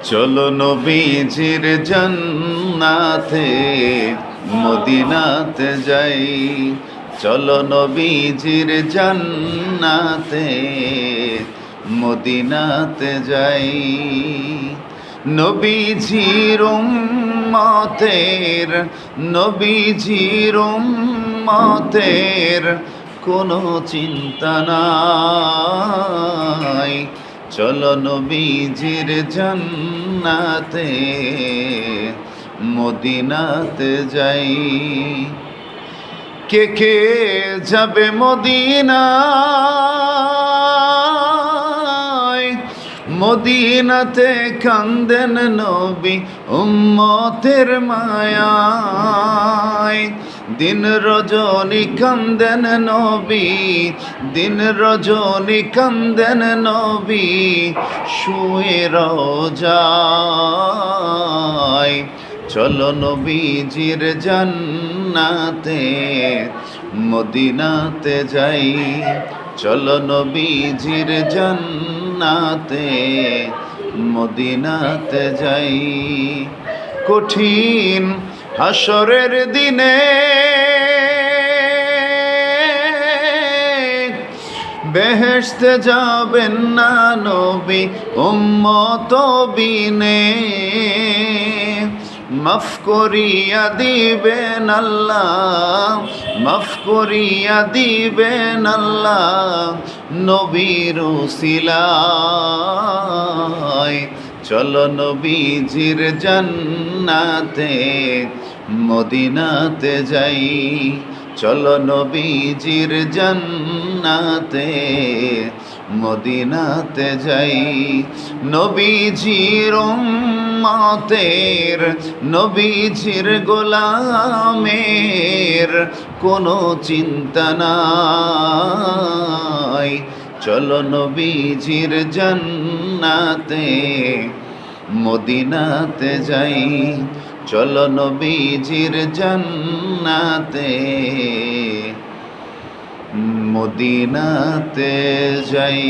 চলো নবীজির জান্নাতে মদিনাতে যাই, চলো নবীজির জান্নাতে মদিনাতে যাই। নবীজির উম্মতের, নবীজির উম্মতের কোনো চিন্তা নাই, চলো নবীজির জান্নাতে মদিনাতে যাই। কে কে যাবে মদিনায়, মদিনাতে কান্দেন নবী উম্মতের মায়ায়। দিন রজনী কান্দেন নবী, দিন রজনী কান্দেন নবী শুয়ে রোজায়। চলো নবীজির জান্নাতে মদিনাতে যাই, চলো নবীজির জান্নাতে মদিনাতে যাই। কঠিন হাসরের দিনে বেহেশতে যাবেন না নবী উম্মত বিনে, মাফ করিয়া দিবেন আল্লাহ, মাফ করিয়া দিবেন আল্লাহ নবীর উসিলায়। চলো নবীজির জান্নাতে মদিনাতে যাই, চলো নবীজির জান্নাতে মদিনাতে যাই। নবীজির উম্মতের, নবীজির গোলামের কোনো চিন্তা নাই, চলো নবীজির জান্নাতে মদিনাতে যাই, চলো নবীজির জান্নাতে মদিনাতে যাই।